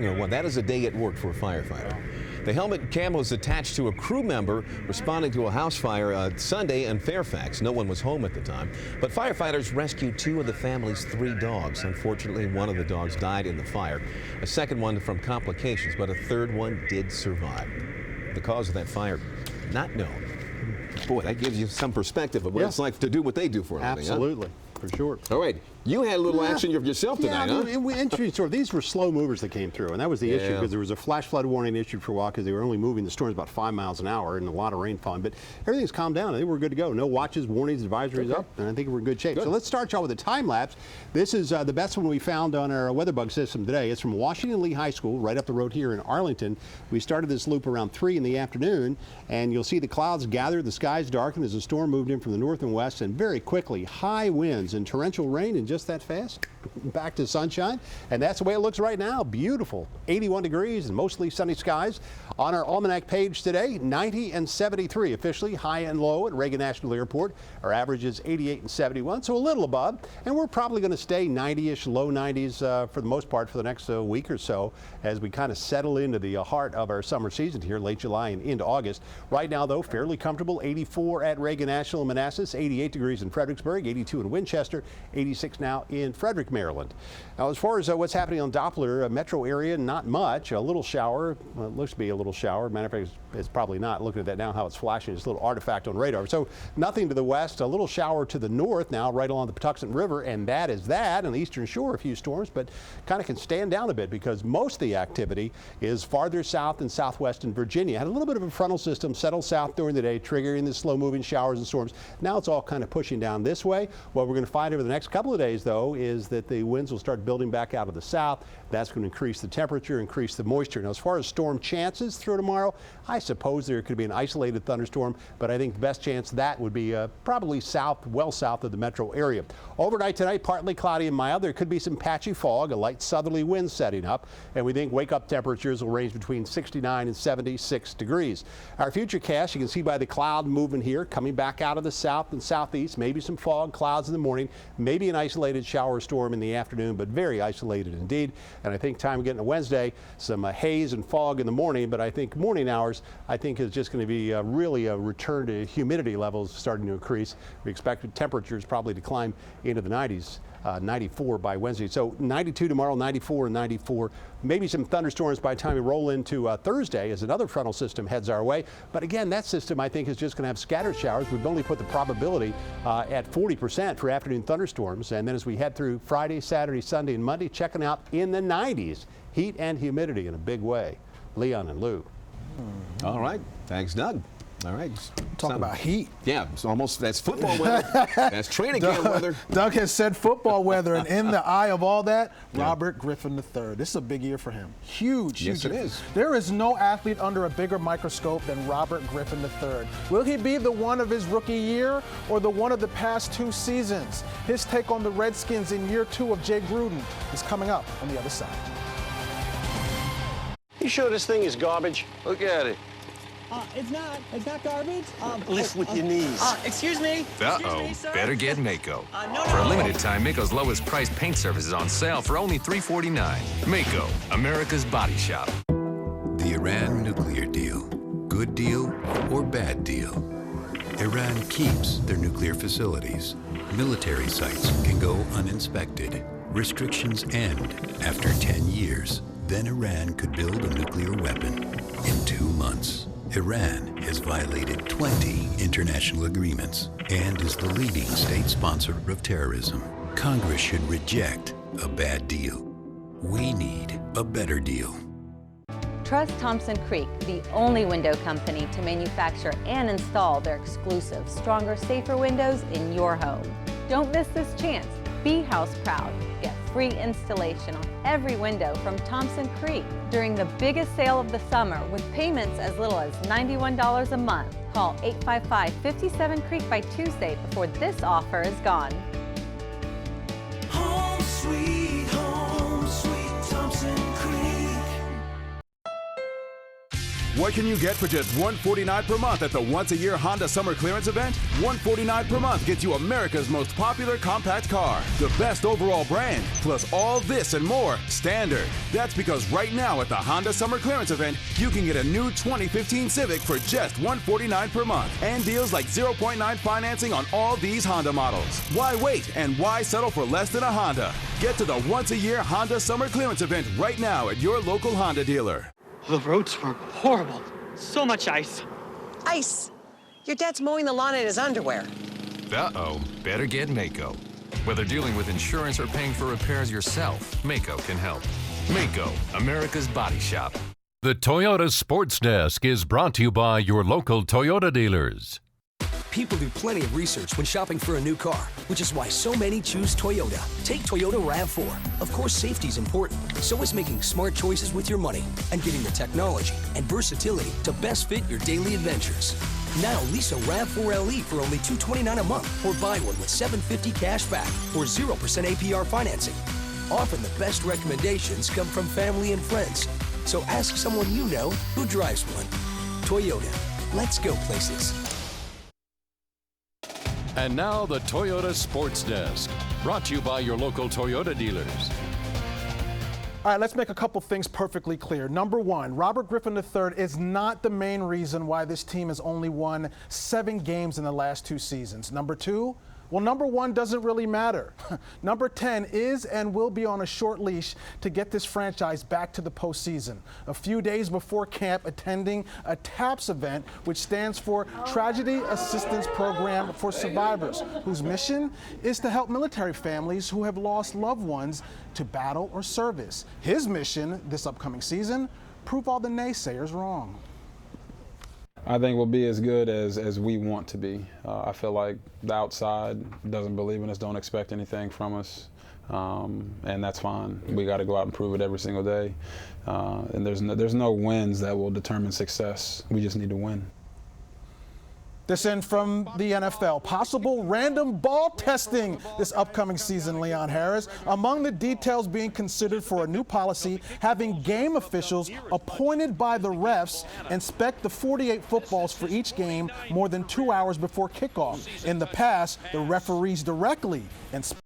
Well, that is a day at work for a firefighter. The helmet cam was attached to a crew member responding to a house fire Sunday in Fairfax. No one was home at the time, but firefighters rescued 2 of the family's 3 dogs. Unfortunately, one of the dogs died in the fire, a second one from complications, but a third one did survive. The cause of that fire, not known. Boy, that gives you some perspective of what it's like to do what they do for a living. Absolutely, for sure. All right, you had a little action yourself tonight, huh? Interesting story. These were slow movers that came through, and that was the issue, because there was a flash flood warning issued for a while because they were only moving the storms about 5 miles an hour and a lot of rain falling. But everything's calmed down. I think we're good to go. No watches, warnings, advisories up, and I think we're in good shape. So let's start y'all with a time lapse. This is the best one we found on our WeatherBug system today. It's from Washington Lee High School, right up the road here in Arlington. We started this loop around 3 in the afternoon, and you'll see the clouds gather, the skies darken as the storm moved in from the north and west, and very quickly high winds and torrential rain, and just that fast, back to sunshine. And that's the way it looks right now. Beautiful. 81 degrees and mostly sunny skies. On our almanac page today, 90 and 73 officially, high and low at Reagan National Airport. Our average is 88 and 71, so a little above. And we're probably going to stay 90-ish, low 90s for the most part for the next week or so as we kind of settle into the heart of our summer season here, late July and into August. Right now, though, fairly comfortable. 84 at Reagan National in Manassas, 88 degrees in Fredericksburg, 82 in Winchester, 86 now in Frederick, Maryland. Now, as far as what's happening on Doppler, metro area, not much. A little shower. Well, it looks to be a little shower. Matter of fact, it's probably not. Looking at that now, how it's flashing, it's a little artifact on radar. So nothing to the west. A little shower to the north now, right along the Patuxent River, and that is that. On the eastern shore, a few storms, but kind of can stand down a bit because most of the activity is farther south and southwest in Virginia. Had a little bit of a frontal system settle south during the day, triggering the slow-moving showers and storms. Now it's all kind of pushing down this way. What we're going to find over the next couple of days, though, is that the winds will start building back out of the south. That's going to increase the temperature, increase the moisture. Now, as far as storm chances through tomorrow, I suppose there could be an isolated thunderstorm, but I think the best chance of that would be probably south, well south of the metro area. Overnight tonight, partly cloudy and mild. There could be some patchy fog, a light southerly wind setting up, and we think wake-up temperatures will range between 69 and 76 degrees. Our futurecast, you can see by the cloud movement here, coming back out of the south and southeast, maybe some fog, clouds in the morning, maybe an isolated shower storm in the afternoon, but very isolated indeed. And I think time getting to Wednesday, some haze and fog in the morning, but I think morning hours, I think is just going to be really a return to humidity levels starting to increase. We expect temperatures probably to climb into the 90s. 94 by Wednesday. So 92 tomorrow, 94 and 94. Maybe some thunderstorms by the time we roll into Thursday as another frontal system heads our way. But again, that system I think is just going to have scattered showers. We've only put the probability at 40% for afternoon thunderstorms. And then as we head through Friday, Saturday, Sunday, and Monday, checking out in the 90s. Heat and humidity in a big way. Leon and Lou. All right. Thanks, Doug. All right. Talk about heat. Yeah, it's almost, that's football weather. That's training camp weather. Doug has said football weather, and in the eye of all that, Robert Griffin III. This is a big year for him. Huge, yes, huge. It is. There is no athlete under a bigger microscope than Robert Griffin III. Will he be the one of his rookie year or the one of the past 2 seasons? His take on the Redskins in year 2 of Jay Gruden is coming up on the other side. You sure this thing is garbage? Look at it. It's not garbage. Lift with your knees. Excuse me. Uh-oh, Sir? better get Mako. No, For a no. limited time, Mako's lowest priced paint surface is on sale for only $349. Mako, America's body shop. The Iran nuclear deal. Good deal or bad deal? Iran keeps their nuclear facilities. Military sites can go uninspected. Restrictions end after 10 years. Then Iran could build a nuclear weapon in 2 months. Iran has violated 20 international agreements and is the leading state sponsor of terrorism. Congress should reject a bad deal. We need a better deal. Trust Thompson Creek, the only window company to manufacture and install their exclusive, stronger, safer windows in your home. Don't miss this chance. Be house proud. Get free installation on every window from Thompson Creek during the biggest sale of the summer with payments as little as $91 a month. Call 855-57-CREEK by Tuesday before this offer is gone. Home sweet Thompson Creek. What can you get for just $149 per month at the once-a-year Honda Summer Clearance event? $149 per month gets you America's most popular compact car, the best overall brand, plus all this and more standard. That's because right now at the Honda Summer Clearance event, you can get a new 2015 Civic for just $149 per month, and deals like 0.9 financing on all these Honda models. Why wait, and why settle for less than a Honda? Get to the once-a-year Honda Summer Clearance event right now at your local Honda dealer. The roads were horrible. So much ice. Ice? Your dad's mowing the lawn in his underwear. Uh-oh, better get Mako. Whether dealing with insurance or paying for repairs yourself, Mako can help. Mako, America's body shop. The Toyota Sports Desk is brought to you by your local Toyota dealers. People do plenty of research when shopping for a new car, which is why so many choose Toyota. Take Toyota RAV4. Of course, safety is important. So is making smart choices with your money and getting the technology and versatility to best fit your daily adventures. Now, lease a RAV4 LE for only $229 a month, or buy one with $750 cash back or 0% APR financing. Often the best recommendations come from family and friends. So ask someone you know who drives one. Toyota. Let's go places. And now the Toyota Sports Desk, brought to you by your local Toyota dealers. All right, let's make a couple things perfectly clear. Number one, Robert Griffin III is not the main reason why this team has only won 7 games in the last 2 seasons. Number two, well, number one doesn't really matter. Number 10 is and will be on a short leash to get this franchise back to the postseason. A few days before camp, attending a TAPS event, which stands for Tragedy Assistance Program for Survivors, whose mission is to help military families who have lost loved ones to battle or service. His mission this upcoming season, prove all the naysayers wrong. I think we'll be as good as we want to be. I feel like the outside doesn't believe in us, don't expect anything from us, and that's fine. We got to go out and prove it every single day. And there's no wins that will determine success. We just need to win. This in from the NFL. Possible random ball testing this upcoming season, Leon Harris. Among the details being considered for a new policy, having game officials appointed by the refs inspect the 48 footballs for each game more than 2 hours before kickoff. In the past, the referees directly inspect